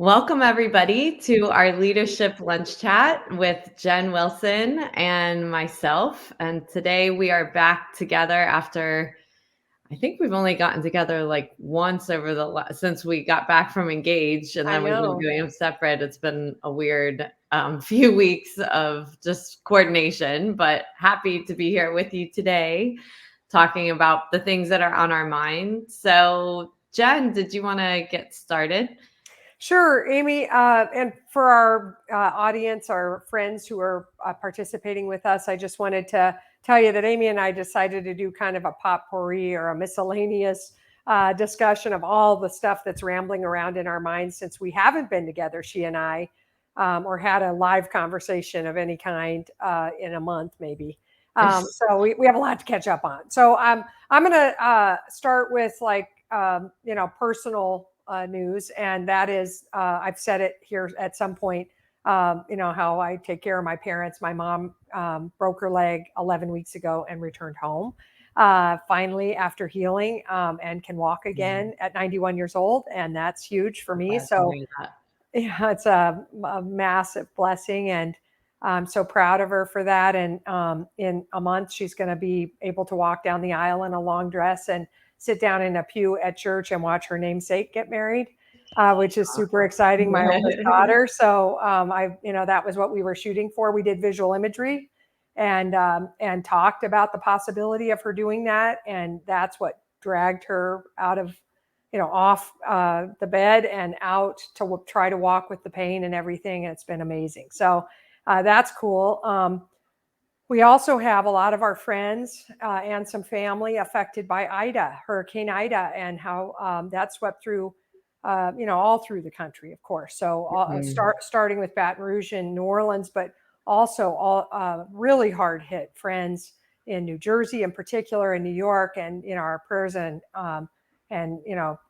Welcome, everybody, to our leadership lunch chat with Jen Wilson and myself. And today we are back together after I think we've only gotten together like once over since we got back from Engage, and I then we've been know. doing them separate. It's been a weird few weeks of just coordination, but happy to be here with you today talking about the things that are on our mind. So, Jen, did you want to get started? Sure, Amy. And for our audience, our friends who are participating with us, I just wanted to tell you that Amy and I decided to do kind of a potpourri or a miscellaneous discussion of all the stuff that's rambling around in our minds since we haven't been together, she and I, or had a live conversation of any kind in a month, maybe. So we have a lot to catch up on. So I'm going to start with personal news, and that is I've said it here at some point. How I take care of my parents. My mom broke her leg 11 weeks ago and returned home finally after healing, and can walk again at 91 years old, and that's huge for me. Glad to So hear that. yeah, it's a massive blessing, and I'm so proud of her for that. And in a month, she's going to be able to walk down the aisle in a long dress and sit down in a pew at church and watch her namesake get married, which is super exciting. My oldest daughter. So that was what we were shooting for. We did visual imagery and talked about the possibility of her doing that, and that's what dragged her out of off the bed and out to try to walk with the pain and everything. And it's been amazing. So that's cool. We also have a lot of our friends and some family affected by Hurricane Ida, and how that swept through, all through the country, of course. So starting with Baton Rouge and New Orleans, but also all really hard hit friends in New Jersey in particular, in New York, and our prayers and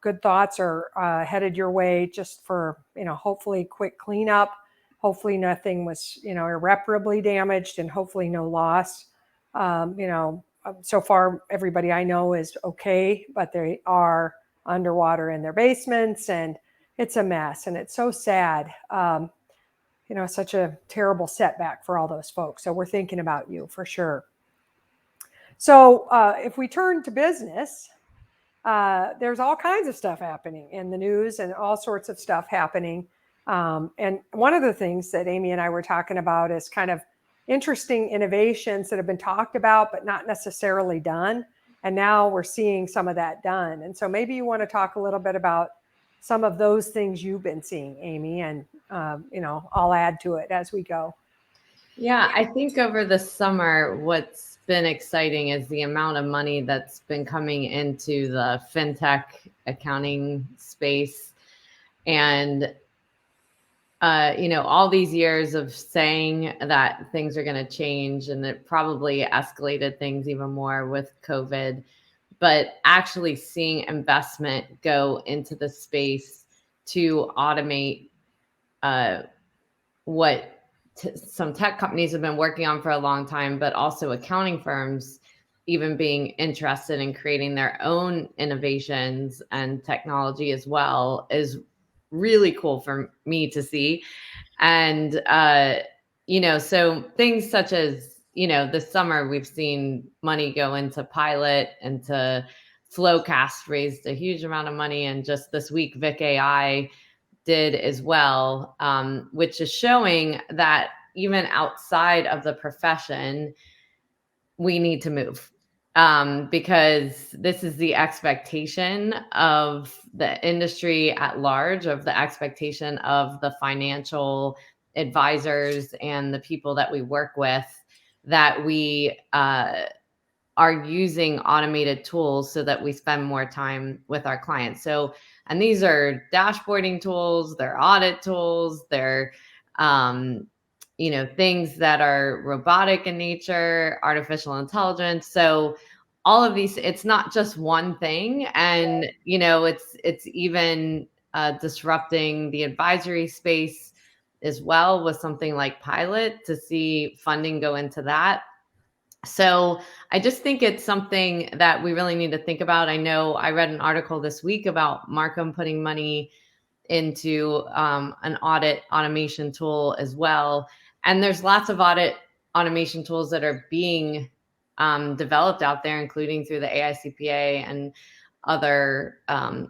good thoughts are headed your way, just for hopefully quick cleanup. Hopefully nothing was irreparably damaged, and hopefully no loss. So far everybody I know is okay, but they are underwater in their basements, and it's a mess, and it's so sad. Such a terrible setback for all those folks. So we're thinking about you for sure. So if we turn to business, there's all kinds of stuff happening in the news, and all sorts of stuff happening. And one of the things that Amy and I were talking about is kind of interesting innovations that have been talked about, but not necessarily done. And now we're seeing some of that done. And so maybe you want to talk a little bit about some of those things you've been seeing, Amy, and I'll add to it as we go. Yeah, I think over the summer, what's been exciting is the amount of money that's been coming into the fintech accounting space. And, all these years of saying that things are going to change, and it probably escalated things even more with COVID, but actually seeing investment go into the space to automate what some tech companies have been working on for a long time, but also accounting firms even being interested in creating their own innovations and technology as well is really cool for me to see. And, so things such as, this summer we've seen money go into Pilot, into Flowcast raised a huge amount of money. And just this week, Vic AI did as well, which is showing that even outside of the profession, we need to move, because this is the expectation of the industry at large, of the expectation of the financial advisors and the people that we work with, that we are using automated tools so that we spend more time with our clients. So, and these are dashboarding tools, they're audit tools, they're, things that are robotic in nature, artificial intelligence. So all of these, it's not just one thing. And, it's even disrupting the advisory space as well, with something like Pilot, to see funding go into that. So I just think it's something that we really need to think about. I know I read an article this week about Markham putting money into an audit automation tool as well. And there's lots of audit automation tools that are being developed out there, including through the AICPA and other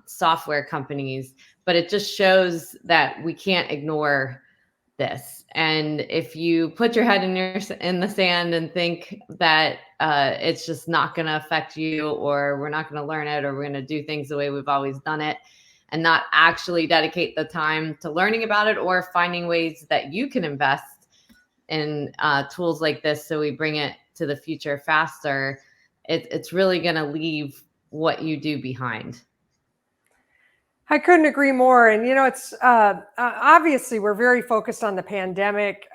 software companies. But it just shows that we can't ignore this. And if you put your head in the sand and think that it's just not going to affect you, or we're not going to learn it, or we're going to do things the way we've always done it, and not actually dedicate the time to learning about it or finding ways that you can invest in tools like this so we bring it to the future faster, it's really going to leave what you do behind. I couldn't agree more. And, it's obviously we're very focused on the pandemic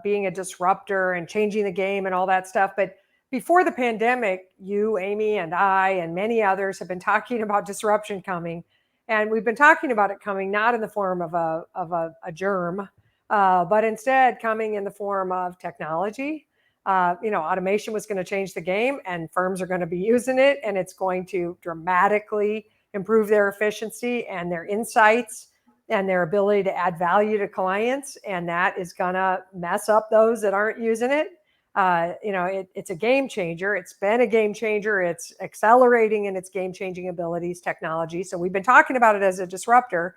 being a disruptor and changing the game and all that stuff. But before the pandemic, you, Amy, and I, and many others have been talking about disruption coming. And we've been talking about it coming not in the form of a germ, but instead coming in the form of technology. Automation was going to change the game, and firms are going to be using it, and it's going to dramatically improve their efficiency and their insights and their ability to add value to clients. And that is going to mess up those that aren't using it. It's a game changer. It's been a game changer. It's accelerating in its game-changing abilities, technology. So we've been talking about it as a disruptor.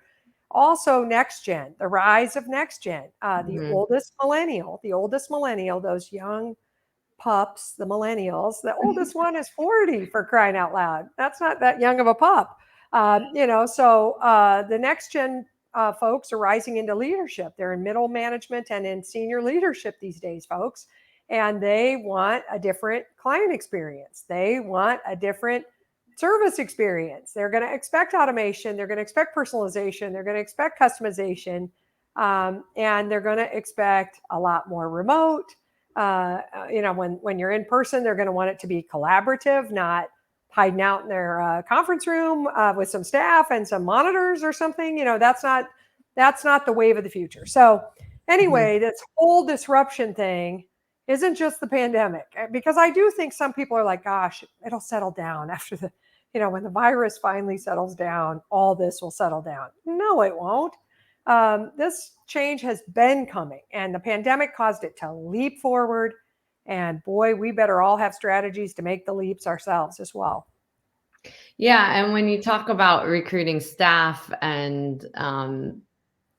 Also, next gen, the rise of next gen, the oldest millennial, those young pups, the millennials, the oldest one is 40, for crying out loud. That's not that young of a pup. So the next gen folks are rising into leadership. They're in middle management and in senior leadership these days, folks. And they want a different client experience. They want a different service experience. They're going to expect automation. They're going to expect personalization. They're going to expect customization. And they're going to expect a lot more remote. When you're in person, they're going to want it to be collaborative, not hiding out in their conference room with some staff and some monitors or something. That's not the wave of the future. So anyway, this whole disruption thing isn't just the pandemic, because I do think some people are like, gosh, it'll settle down after when the virus finally settles down, all this will settle down. No, it won't. This change has been coming, and the pandemic caused it to leap forward. And boy, we better all have strategies to make the leaps ourselves as well. Yeah. And when you talk about recruiting staff and,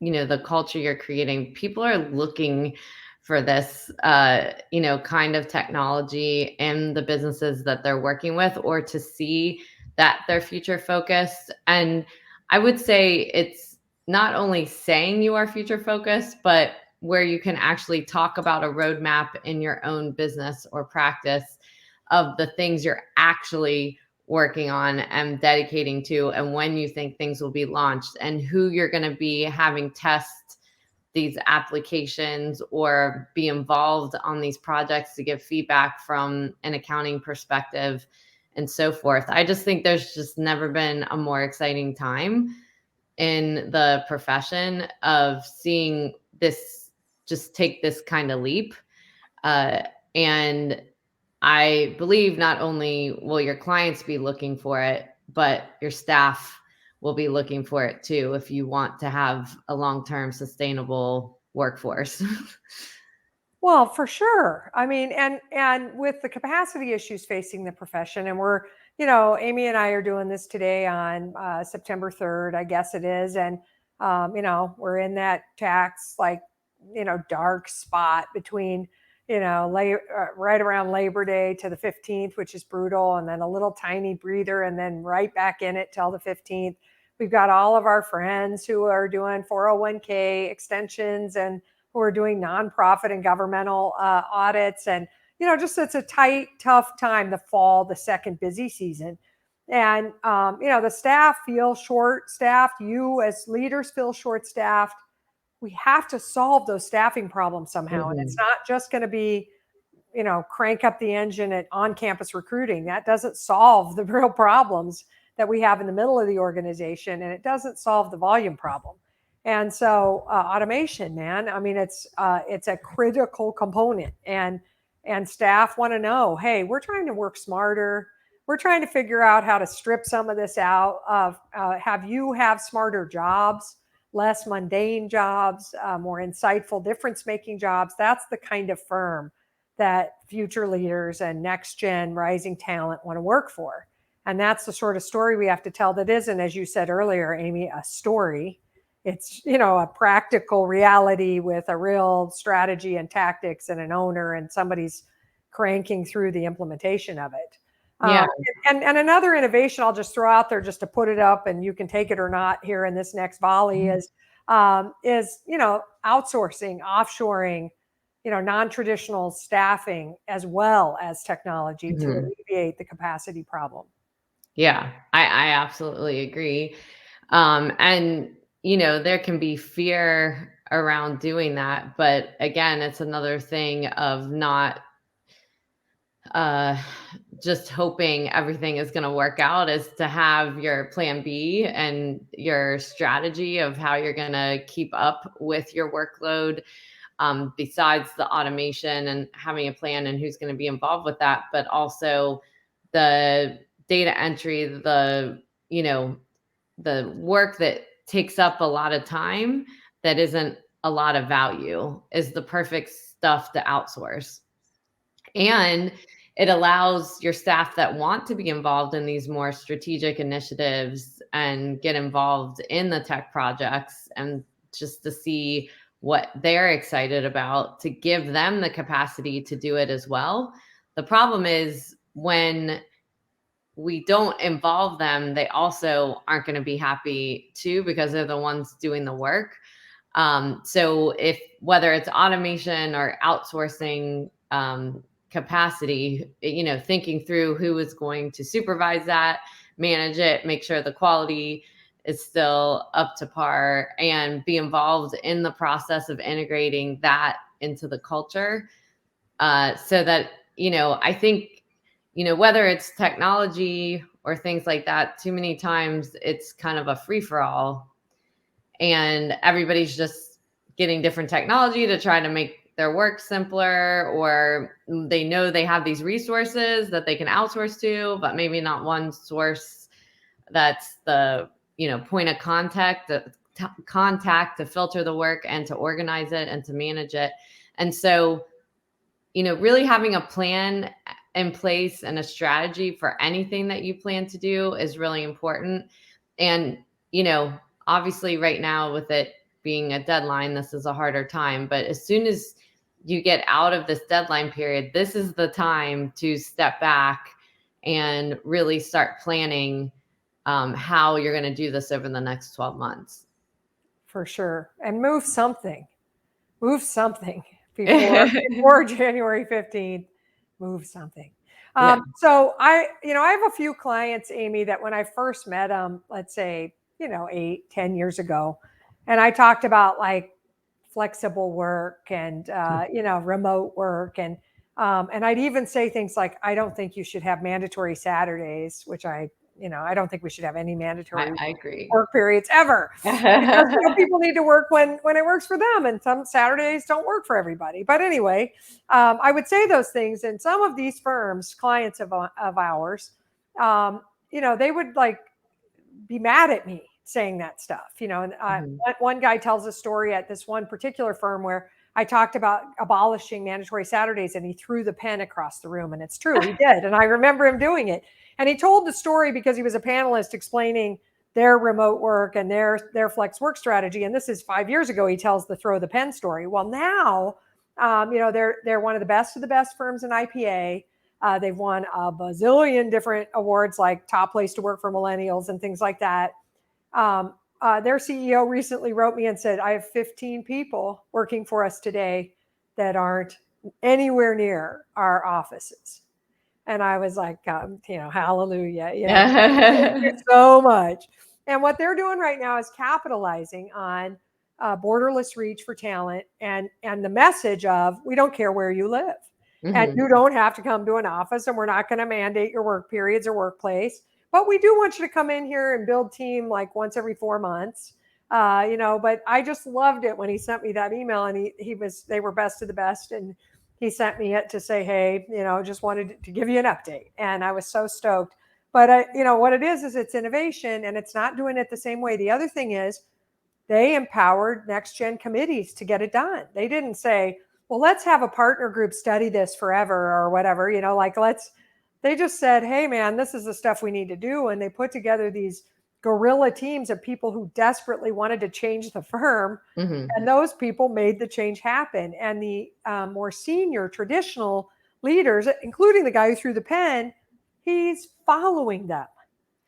the culture you're creating, people are looking for this, kind of technology in the businesses that they're working with, or to see that they're future focused. And I would say it's not only saying you are future focused, but where you can actually talk about a roadmap in your own business or practice of the things you're actually working on and dedicating to, and when you think things will be launched, and who you're going to be having test these applications or be involved on these projects to give feedback from an accounting perspective and so forth. I just think there's just never been a more exciting time in the profession of seeing this just take this kind of leap. And I believe not only will your clients be looking for it, but your staff will be looking for it too, if you want to have a long-term sustainable workforce. Well, for sure. I mean, and with the capacity issues facing the profession, and we're, Amy and I are doing this today on September 3rd, I guess it is. And, we're in that tax, dark spot between, right around Labor Day to the 15th, which is brutal. And then a little tiny breather, and then right back in it till the 15th. We've got all of our friends who are doing 401k extensions and who are doing nonprofit and governmental audits. And, it's a tight, tough time, the fall, the second busy season. And, the staff feels short-staffed. You as leaders feel short-staffed. We have to solve those staffing problems somehow. And it's not just going to be, crank up the engine at on-campus recruiting. That doesn't solve the real problems that we have in the middle of the organization. And it doesn't solve the volume problem. And so automation, man, I mean, it's a critical component, and staff want to know, hey, we're trying to work smarter. We're trying to figure out how to strip some of this out, have smarter jobs, less mundane jobs, more insightful, difference-making jobs. That's the kind of firm that future leaders and next-gen rising talent want to work for. And that's the sort of story we have to tell that isn't, as you said earlier, Amy, a story. It's, a practical reality with a real strategy and tactics and an owner, and somebody's cranking through the implementation of it. Yeah. And another innovation I'll just throw out there just to put it up, and you can take it or not here in this next volley, is outsourcing, offshoring, non-traditional staffing as well as technology to alleviate the capacity problem. Yeah, I absolutely agree. And, there can be fear around doing that. But again, it's another thing of not just hoping everything is going to work out, is to have your plan B and your strategy of how you're going to keep up with your workload, besides the automation and having a plan and who's going to be involved with that, but also the data entry, the work that takes up a lot of time that isn't a lot of value is the perfect stuff to outsource. And it allows your staff that want to be involved in these more strategic initiatives and get involved in the tech projects, and just to see what they're excited about, to give them the capacity to do it as well. The problem is when we don't involve them, they also aren't going to be happy too, because they're the ones doing the work. So if, whether it's automation or outsourcing capacity, thinking through who is going to supervise that, manage it, make sure the quality is still up to par, and be involved in the process of integrating that into the culture. So that, I think, whether it's technology or things like that, too many times it's kind of a free-for-all, and everybody's just getting different technology to try to make their work simpler, or they know they have these resources that they can outsource to, but maybe not one source that's the, point of contact to filter the work and to organize it and to manage it. And so, really having a plan in place and a strategy for anything that you plan to do is really important. And, obviously right now with it being a deadline, this is a harder time, but as soon as you get out of this deadline period, this is the time to step back and really start planning how you're going to do this over the next 12 months. For sure. And move something before January 15th, move something. Yeah. So I have a few clients, Amy, that when I first met them, let's say, 8-10 years ago, and I talked about like flexible work and, remote work. And I'd even say things like, I don't think you should have mandatory Saturdays, which I don't think we should have any mandatory I agree. work periods ever. Because, people need to work when it works for them, and some Saturdays don't work for everybody. But anyway, I would say those things. And some of these firms, clients of ours, they would like be mad at me saying that stuff. And one guy tells a story at this one particular firm where I talked about abolishing mandatory Saturdays, and he threw the pen across the room. And it's true, he did. And I remember him doing it. And he told the story because he was a panelist explaining their remote work and their flex work strategy. And this is 5 years ago. He tells the throw the pen story. Well, now, they're one of the best firms in IPA. They've won a bazillion different awards, like top place to work for millennials and things like that. Their CEO recently wrote me and said, I have 15 people working for us today that aren't anywhere near our offices. And I was like, hallelujah, thank you so much. And what they're doing right now is capitalizing on borderless reach for talent, and the message of, we don't care where you live. And you don't have to come to an office, and we're not going to mandate your work periods or workplace. But we do want you to come in here and build team like once every 4 months. But I just loved it when he sent me that email, and they were best of the best. And he sent me it to say, hey, just wanted to give you an update. And I was so stoked. But, what it is it's innovation, and it's not doing it the same way. The other thing is they empowered next gen committees to get it done. They didn't say, well, let's have a partner group study this forever or whatever, like they just said, hey man, this is the stuff we need to do. And they put together these guerrilla teams of people who desperately wanted to change the firm. Mm-hmm. And those people made the change happen. And the more senior traditional leaders, including the guy who threw the pen, he's following them.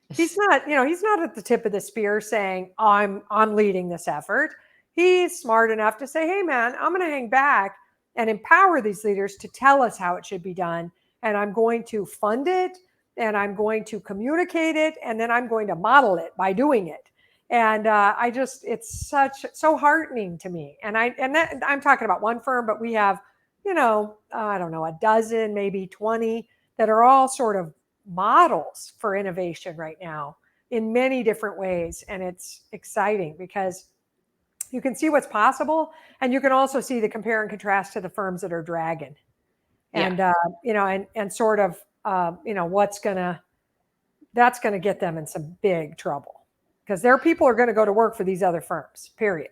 He's not, he's not at the tip of the spear saying, I'm leading this effort. He's smart enough to say, hey man, I'm going to hang back and empower these leaders to tell us how it should be done. And I'm going to fund it, and I'm going to communicate it, and then I'm going to model it by doing it. And it's so heartening to me. And I'm talking about one firm, but we have, I don't know, a dozen, maybe 20 that are all sort of models for innovation right now in many different ways. And it's exciting because you can see what's possible, and you can also see the compare and contrast to the firms that are dragging. And and sort of that's gonna get them in some big trouble, because their people are going to go to work for these other firms, period.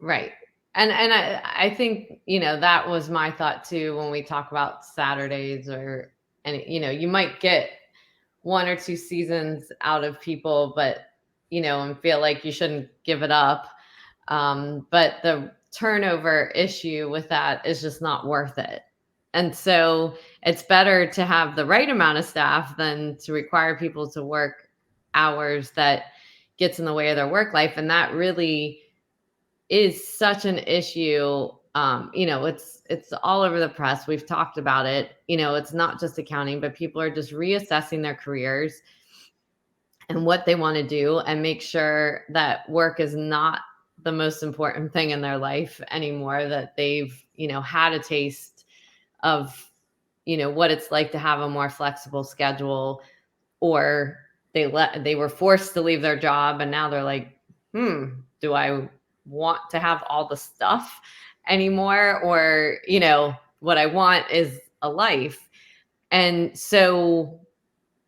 Right. And I think, that was my thought too, when we talk about Saturdays you might get 1 or 2 seasons out of people, but, and feel like you shouldn't give it up. But the turnover issue with that is just not worth it. And so it's better to have the right amount of staff than to require people to work hours that gets in the way of their work life. And that really is such an issue. It's all over the press. We've talked about it. It's not just accounting, but people are just reassessing their careers and what they want to do, and make sure that work is not the most important thing in their life anymore, that they've, had a taste of, what it's like to have a more flexible schedule, or they were forced to leave their job, and now they're like, do I want to have all the stuff anymore? Or, what I want is a life. And so,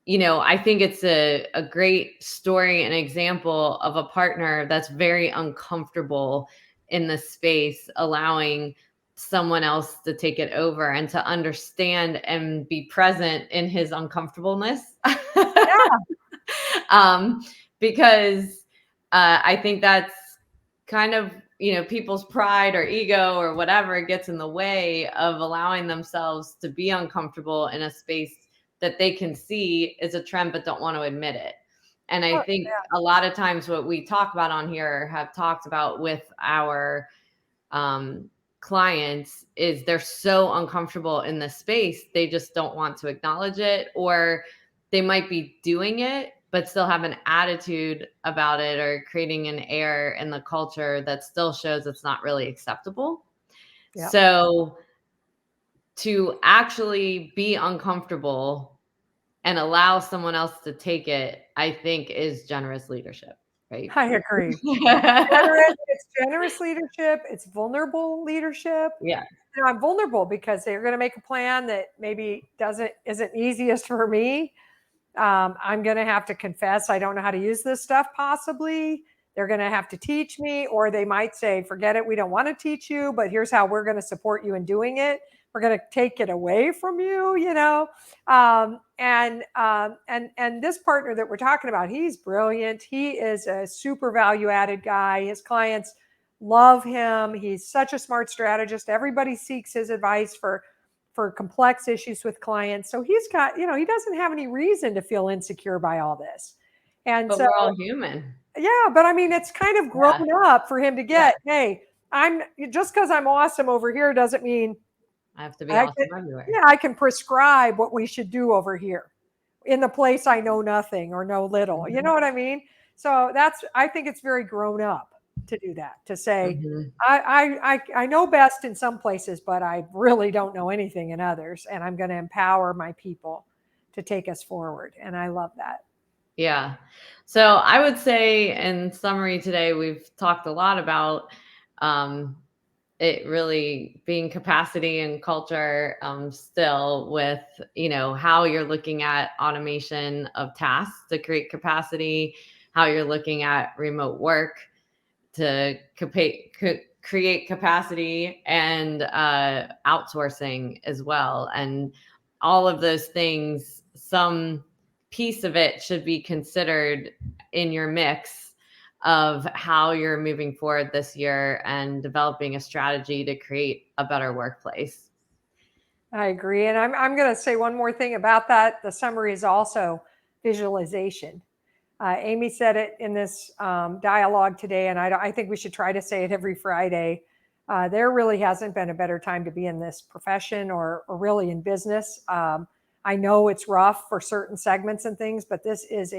I think it's a great story and example of a partner that's very uncomfortable in the space, allowing someone else to take it over and to understand and be present in his uncomfortableness. Because I think that's kind of, people's pride or ego or whatever gets in the way of allowing themselves to be uncomfortable in a space that they can see is a trend, but don't want to admit it. And I think a lot of times what we talk about on here, have talked about with our clients, is they're so uncomfortable in the space, they just don't want to acknowledge it, or they might be doing it, but still have an attitude about it, or creating an air in the culture that still shows it's not really acceptable. Yep. So to actually be uncomfortable and allow someone else to take it, I think is generous leadership, right? I agree. It's generous leadership. It's vulnerable leadership. Yeah. I'm vulnerable because they're going to make a plan that maybe isn't easiest for me. I'm going to have to confess I don't know how to use this stuff, possibly. They're going to have to teach me, or they might say, forget it, we don't want to teach you, but here's how we're going to support you in doing it. We're going to take it away from you, and this partner that we're talking about, he's brilliant. He is a super value added guy. His clients love him. He's such a smart strategist. Everybody seeks his advice for complex issues with clients. So he's got, he doesn't have any reason to feel insecure by all this. And but so we're all human. Yeah, but I mean, it's kind of grown up for him to get, hey, I'm just because I'm awesome over here doesn't mean I have to be awesome everywhere. Yeah, I can prescribe what we should do over here in the place I know nothing or know little. Mm-hmm. You know what I mean? So I think it's very grown up to do that, to say, I know best in some places, but I really don't know anything in others. And I'm going to empower my people to take us forward. And I love that. Yeah. So I would say, in summary today, we've talked a lot about it really being capacity and culture, still, with, how you're looking at automation of tasks to create capacity, how you're looking at remote work to create capacity and outsourcing as well. And all of those things, some piece of it should be considered in your mix of how you're moving forward this year and developing a strategy to create a better workplace. I agree. And I'm going to say one more thing about that. The summary is also visualization. Amy said it in this dialogue today, and I think we should try to say it every Friday. There really hasn't been a better time to be in this profession or really in business. I know it's rough for certain segments and things, but this is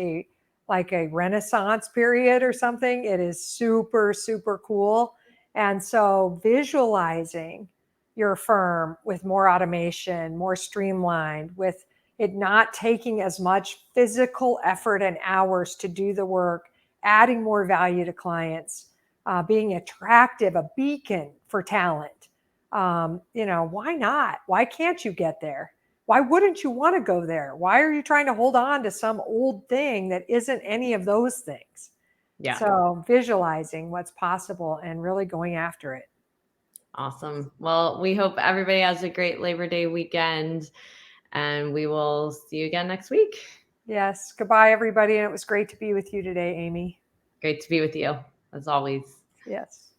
like a renaissance period or something. It is super, super cool. And so visualizing your firm with more automation, more streamlined, with it not taking as much physical effort and hours to do the work, adding more value to clients, being attractive, a beacon for talent. Why not? Why can't you get there? Why wouldn't you want to go there? Why are you trying to hold on to some old thing that isn't any of those things? Yeah. So visualizing what's possible and really going after it. Awesome. Well, we hope everybody has a great Labor Day weekend, and we will see you again next week. Yes. Goodbye, everybody. And it was great to be with you today, Amy. Great to be with you, as always. Yes.